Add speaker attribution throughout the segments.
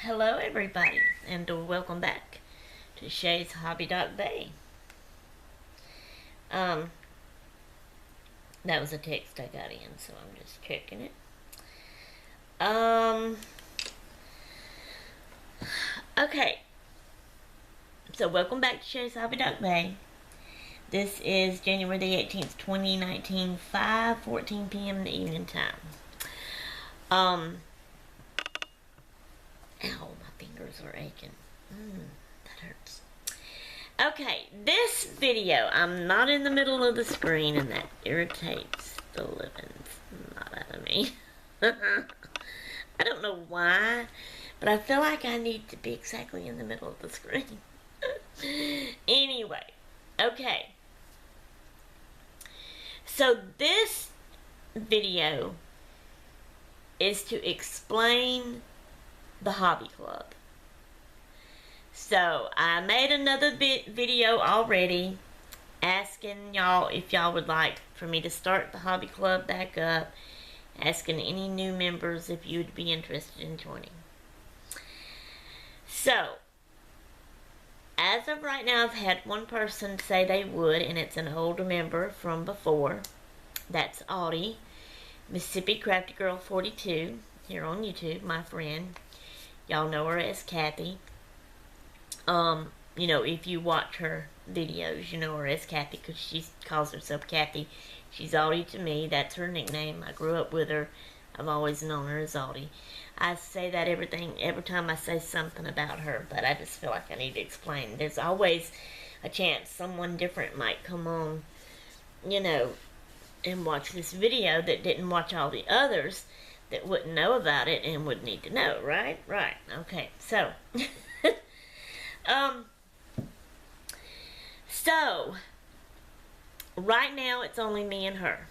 Speaker 1: Hello everybody, and welcome back to Shay's Hobby Bay. That was a text I got in, so I'm just checking it. Okay. So welcome back to Shay's Hobby Bay. This is January the 18th, 2019, 5:14 p.m. in the evening time. Ow, my fingers are aching. That hurts. Okay, this video, I'm not in the middle of the screen, and that irritates the living snot out of me. I don't know why, but I feel like I need to be exactly in the middle of the screen. Anyway, okay. So this video is to explain the hobby club. So I made another video already asking y'all if y'all would like for me to start the hobby club back up, asking any new members if you would be interested in joining. So as of right now, I've had one person say they would, and it's an older member from before. That's Audie, Mississippi Crafty Girl 42, here on YouTube, my friend. Y'all know her as Kathy. You know, if you watch her videos, you know her as Kathy because she calls herself Kathy. She's Audie to me. That's her nickname. I grew up with her. I've always known her as Audie. I say that every time I say something about her, but I just feel like I need to explain. There's always a chance someone different might come on, you know, and watch this video that didn't watch all the others that wouldn't know about it and would need to know, right? Right. Okay. So, so right now it's only me and her.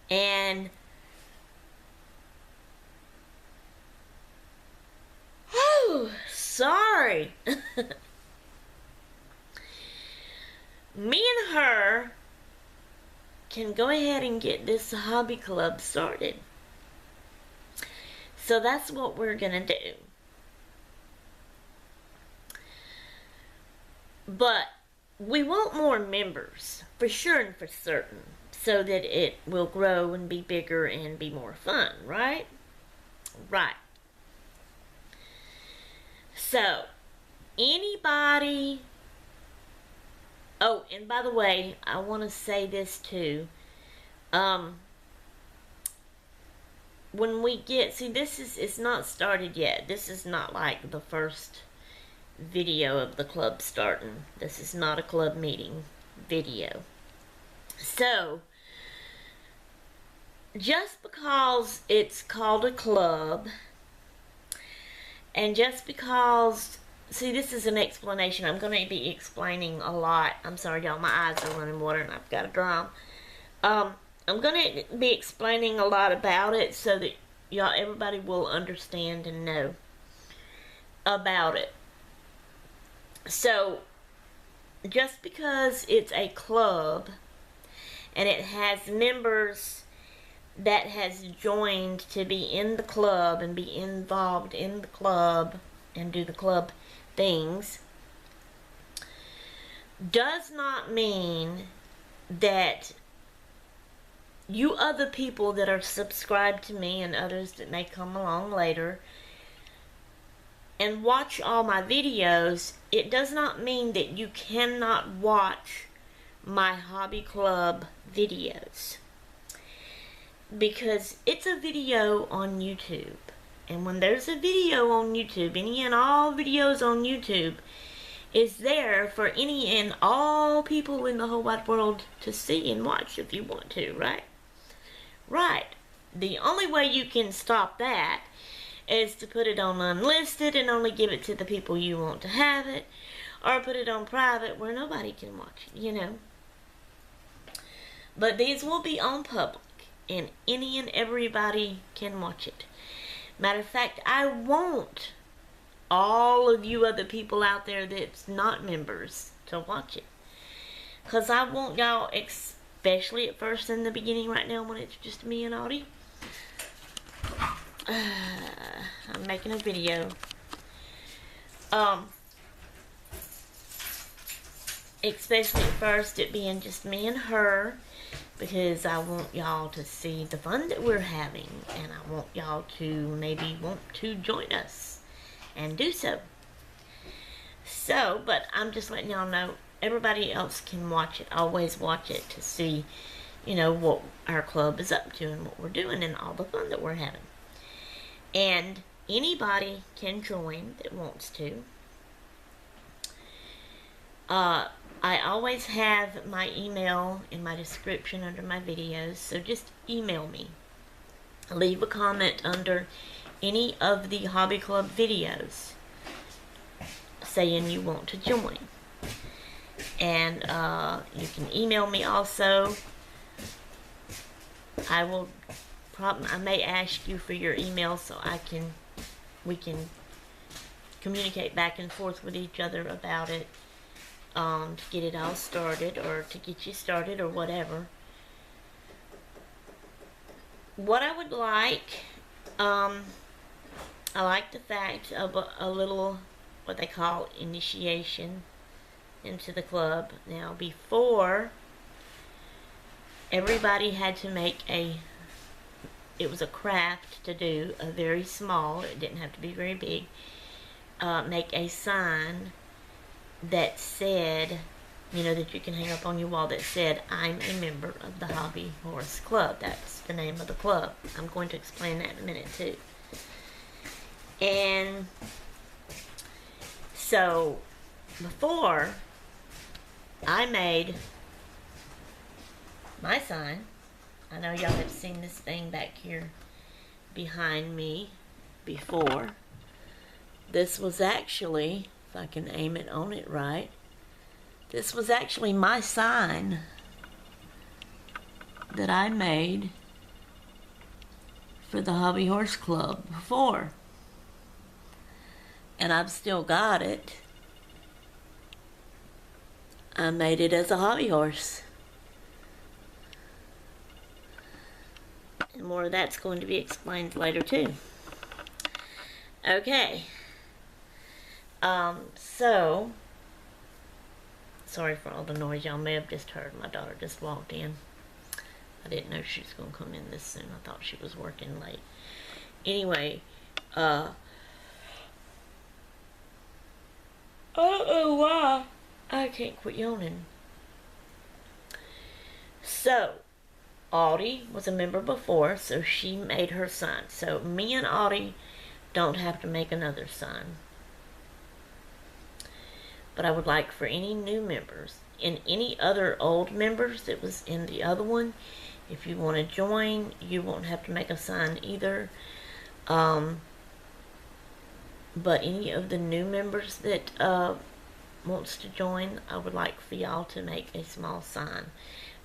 Speaker 1: And oh, sorry. Me and her can go ahead and get this hobby club started. So that's what we're gonna do. But we want more members, for sure and for certain, so that it will grow and be bigger and be more fun, right? Right. So, anybody... Oh, and by the way, I want to say this too. When we get... See, it's not started yet. This is not like the first video of the club starting. This is not a club meeting video. So, just because it's called a club, and just because... See, this is an explanation. I'm going to be explaining a lot. I'm sorry, y'all. My eyes are running water, and I've got to dry them. I'm going to be explaining a lot about it so that y'all, everybody will understand and know about it. So, just because it's a club and it has members that has joined to be in the club and be involved in the club and do the club things, does not mean that you other people that are subscribed to me and others that may come along later and watch all my videos, it does not mean that you cannot watch my hobby club videos, because it's a video on YouTube. And when there's a video on YouTube, any and all videos on YouTube is there for any and all people in the whole wide world to see and watch if you want to, right? Right. The only way you can stop that is to put it on unlisted and only give it to the people you want to have it, or put it on private where nobody can watch it, you know. But these will be on public, and any and everybody can watch it. Matter of fact, I want all of you other people out there that's not members to watch it. Because I want y'all, especially at first in the beginning right now when it's just me and Audie, I'm making a video. Especially at first, it being just me and her, because I want y'all to see the fun that we're having, and I want y'all to maybe want to join us and do so. So, but I'm just letting y'all know, everybody else can watch it. Always watch it to see, you know, what our club is up to and what we're doing and all the fun that we're having. And anybody can join that wants to. I always have my email in my description under my videos, so just email me. Leave a comment under any of the Hobby Club videos saying you want to join. And you can email me also. I may ask you for your email so we can communicate back and forth with each other about it, to get it all started, or to get you started, or whatever. What I would like, I like the fact of a little, what they call initiation into the club. Now, before, everybody had to make it was a craft to do, a very small, it didn't have to be very big, make a sign that said, you know, that you can hang up on your wall, that said, I'm a member of the Hobby Horse Club. That's the name of the club. I'm going to explain that in a minute too. And so before, I made my sign. I know y'all have seen this thing back here behind me before. This was actually, if I can aim it on it right, this was actually my sign that I made for the Hobby Horse Club before. And I've still got it. I made it as a hobby horse. And more of that's going to be explained later too. Okay. So, sorry for all the noise y'all may have just heard. My daughter just walked in. I didn't know she was going to come in this soon. I thought she was working late. Anyway, I don't know why I can't quit yawning. So, Audie was a member before, so she made her sign. So, me and Audie don't have to make another sign. But I would like for any new members and any other old members that was in the other one, if you want to join, you won't have to make a sign either. But any of the new members that wants to join, I would like for y'all to make a small sign.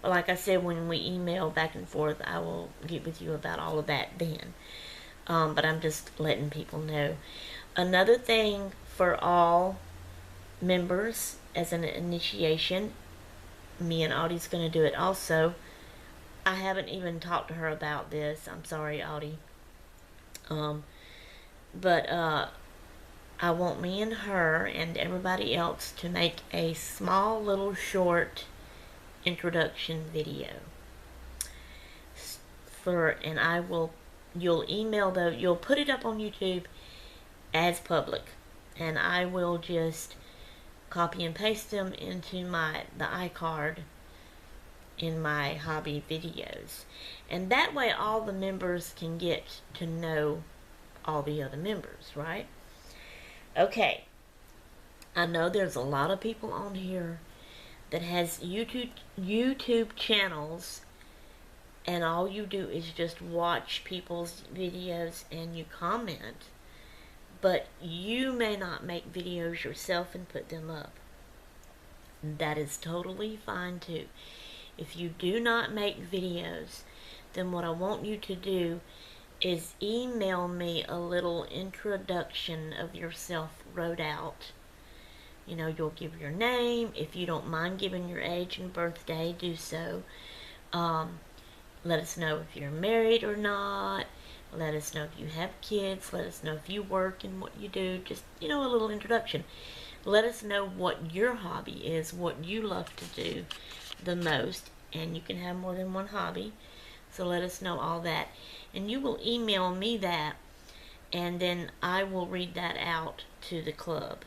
Speaker 1: But like I said, when we email back and forth, I will get with you about all of that then. But I'm just letting people know. Another thing for all members as an initiation, me and Audie's going to do it also. I haven't even talked to her about this. I'm sorry, Audie. But I want me and her and everybody else to make a small little short introduction video. And you'll email you'll put it up on YouTube as public, and I will just copy and paste them into the iCard in my hobby videos. And that way all the members can get to know all the other members, right? Okay. I know there's a lot of people on here that has YouTube channels, and all you do is just watch people's videos and you comment. But you may not make videos yourself and put them up. That is totally fine too. If you do not make videos, then what I want you to do is email me a little introduction of yourself wrote out. You know, you'll give your name. If you don't mind giving your age and birthday, do so. Let us know if you're married or not, Let us know if you have kids. Let us know if you work and what you do. Just, a little introduction. Let us know what your hobby is, what you love to do the most. And you can have more than one hobby. So let us know all that. And you will email me that. And then I will read that out to the club.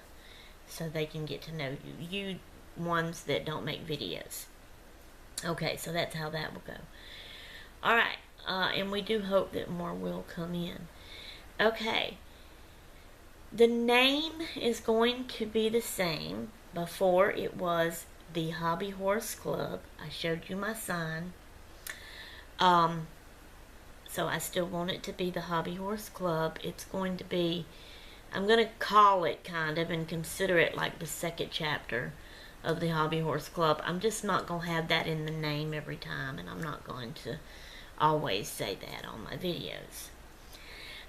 Speaker 1: So they can get to know you. You ones that don't make videos. Okay, so that's how that will go. Alright, and we do hope that more will come in. Okay, the name is going to be the same. Before it was the Hobby Horse Club. I showed you my sign. So I still want it to be the Hobby Horse Club. It's going to be, I'm going to call it kind of and consider it like the second chapter of the Hobby Horse Club. I'm just not going to have that in the name every time, and I'm not going to always say that on my videos.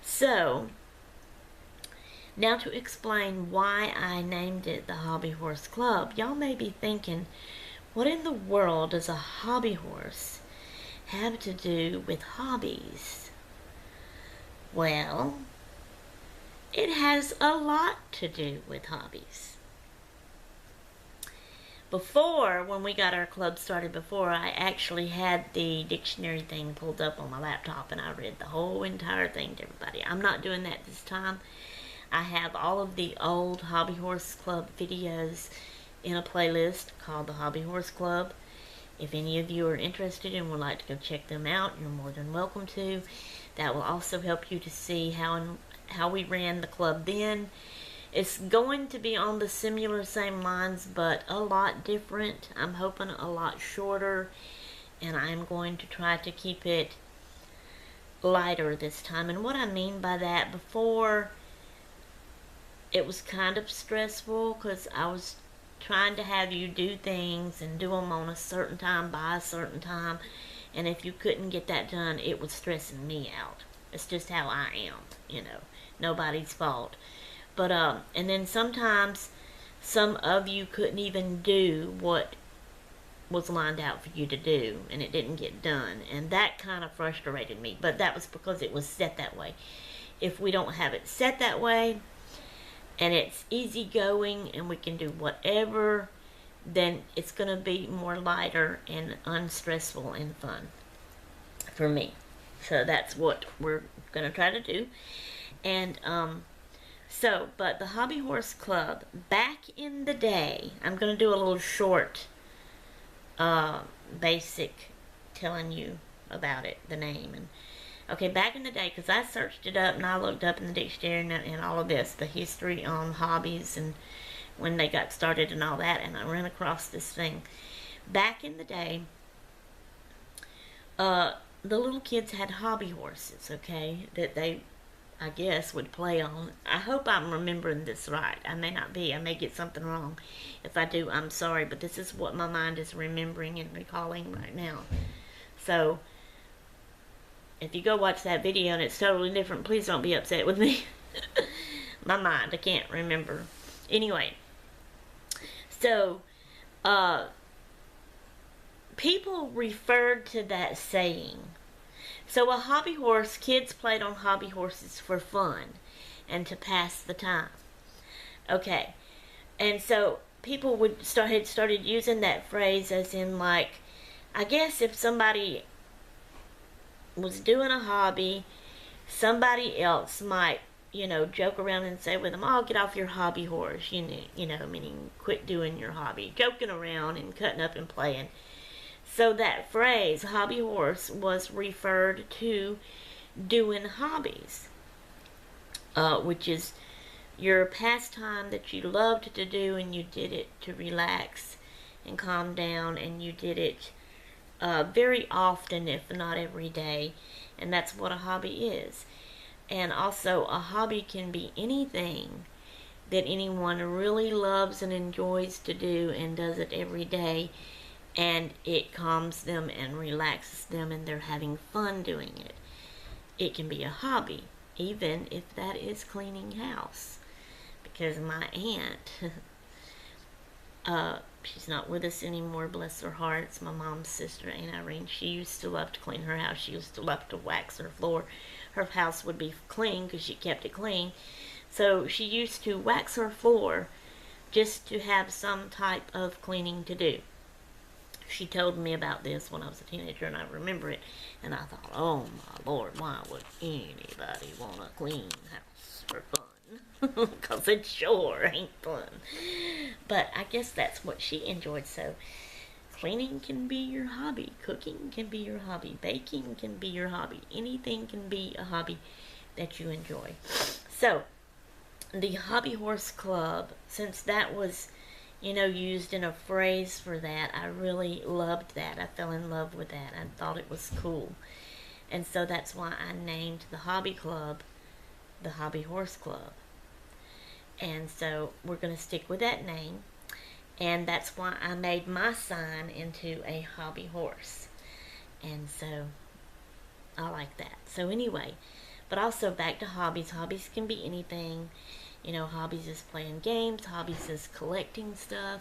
Speaker 1: So, now to explain why I named it the Hobby Horse Club. Y'all may be thinking, what in the world does a hobby horse have to do with hobbies? Well, it has a lot to do with hobbies. Before, when we got our club started before, I actually had the dictionary thing pulled up on my laptop and I read the whole entire thing to everybody. I'm not doing that this time. I have all of the old Hobby Horse Club videos in a playlist called the Hobby Horse Club. If any of you are interested and would like to go check them out, you're more than welcome to. That will also help you to see how we ran the club then. It's going to be on the similar same lines, but a lot different. I'm hoping a lot shorter, and I'm going to try to keep it lighter this time. And what I mean by that, before it was kind of stressful because I was trying to have you do things and do them on a certain time by a certain time, and if you couldn't get that done, it was stressing me out. It's just how I am, nobody's fault. But and then sometimes some of you couldn't even do what was lined out for you to do, and it didn't get done, and that kind of frustrated me. But that was because it was set that way. If we don't have it set that way, and it's easygoing, and we can do whatever, then it's going to be more lighter and unstressful and fun for me. So that's what we're going to try to do. And but the Hobby Horse Club, back in the day, I'm going to do a little short, basic telling you about it, the name. And okay, back in the day, because I searched it up and I looked up in the dictionary and all of this, the history on hobbies and when they got started and all that, and I ran across this thing. Back in the day, the little kids had hobby horses, okay, that they, I guess, would play on. I hope I'm remembering this right. I may not be. I may get something wrong. If I do, I'm sorry, but this is what my mind is remembering and recalling right now. So, if you go watch that video and it's totally different, please don't be upset with me. My mind, I can't remember. Anyway, so, people referred to that saying. So a hobby horse, kids played on hobby horses for fun and to pass the time. Okay, and so people had started using that phrase as in, like, I guess if somebody was doing a hobby, somebody else might, joke around and say with them, oh, get off your hobby horse, meaning quit doing your hobby, joking around and cutting up and playing. So that phrase, hobby horse, was referred to doing hobbies, which is your pastime that you loved to do and you did it to relax and calm down, and you did it very often, if not every day, and that's what a hobby is. And also, a hobby can be anything that anyone really loves and enjoys to do and does it every day, and it calms them and relaxes them and they're having fun doing it. It can be a hobby, even if that is cleaning house. Because my aunt, She's not with us anymore, bless her heart. It's my mom's sister, Aunt Irene. She used to love to clean her house. She used to love to wax her floor. Her house would be clean because she kept it clean. So she used to wax her floor just to have some type of cleaning to do. She told me about this when I was a teenager, and I remember it. And I thought, oh my Lord, why would anybody want a clean house for fun? Because it sure ain't fun. But I guess that's what she enjoyed. So cleaning can be your hobby. Cooking can be your hobby. Baking can be your hobby. Anything can be a hobby that you enjoy. So the Hobby Horse Club, since that was, used in a phrase for that, I really loved that. I fell in love with that. I thought it was cool. And so that's why I named the hobby club the Hobby Horse Club. And so we're going to stick with that name. And that's why I made my sign into a hobby horse. And so I like that. So anyway, but also back to hobbies. Hobbies can be anything. Hobbies is playing games. Hobbies is collecting stuff.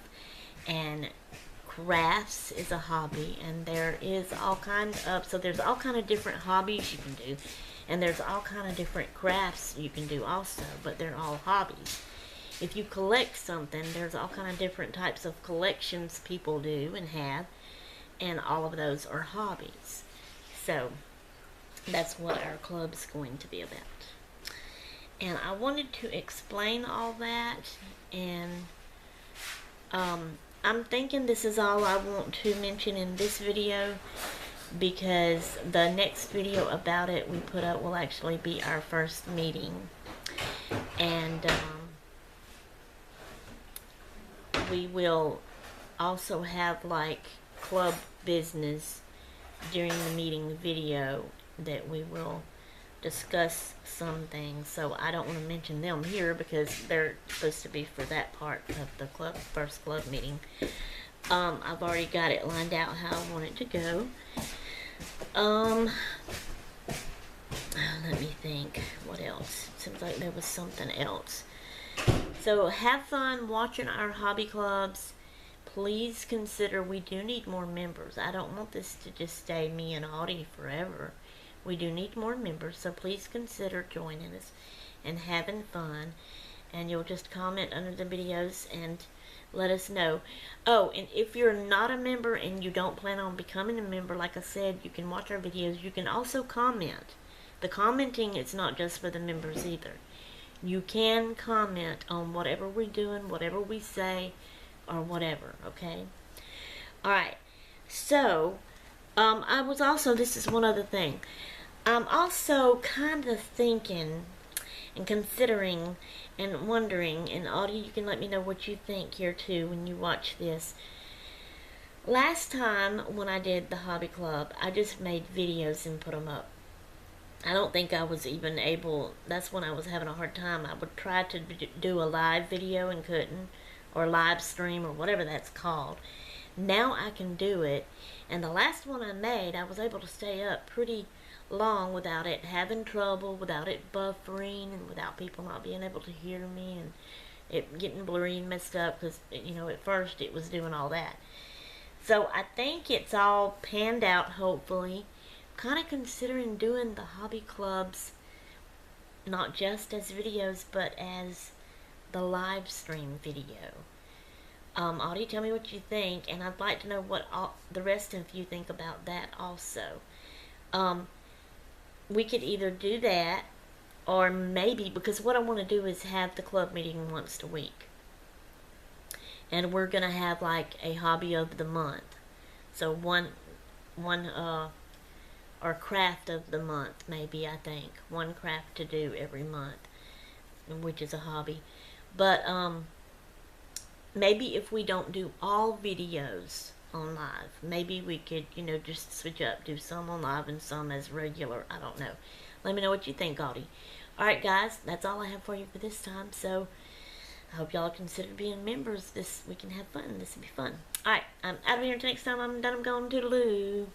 Speaker 1: And crafts is a hobby. And there is all kinds of, so there's all kind of different hobbies you can do. And there's all kind of different crafts you can do also. But they're all hobbies. If you collect something, there's all kind of different types of collections people do and have. And all of those are hobbies. So that's what our club's going to be about. And I wanted to explain all that, and I'm thinking this is all I want to mention in this video, because the next video about it we put up will actually be our first meeting. And we will also have like club business during the meeting video that we will discuss some things. So I don't want to mention them here because they're supposed to be for that part of the first club meeting. I've already got it lined out how I want it to go. Let me think. What else? Seems like there was something else. So have fun watching our hobby clubs. Please consider, we do need more members. I don't want this to just stay me and Audie forever. We do need more members, so please consider joining us and having fun. And you'll just comment under the videos and let us know. Oh, and if you're not a member and you don't plan on becoming a member, like I said, you can watch our videos. You can also comment. The commenting is not just for the members either. You can comment on whatever we're doing, whatever we say, or whatever, okay? Alright, so, I was also, this is one other thing. I'm also kind of thinking and considering and wondering, and Audie, you can let me know what you think here too when you watch this. Last time when I did the hobby club, I just made videos and put them up. I don't think I was even able, that's when I was having a hard time. I would try to do a live video and couldn't, or live stream, or whatever that's called. Now I can do it, and the last one I made, I was able to stay up pretty long without it having trouble, without it buffering, and without people not being able to hear me, and it getting blurry and messed up, because, at first it was doing all that. So I think it's all panned out, hopefully. Kind of considering doing the hobby clubs not just as videos, but as the live stream video. Audie, tell me what you think, and I'd like to know what the rest of you think about that also. We could either do that, or maybe, because what I want to do is have the club meeting once a week. And we're going to have like a hobby of the month. So one or craft of the month, maybe, I think. One craft to do every month, which is a hobby. But, maybe if we don't do all videos on live, maybe we could, just switch up, do some on live and some as regular. I don't know. Let me know what you think, Audie. Alright, guys, that's all I have for you for this time. So, I hope y'all consider being members. We can have fun. This will be fun. Alright, I'm out of here until next time. I'm done. I'm going. Toodaloo.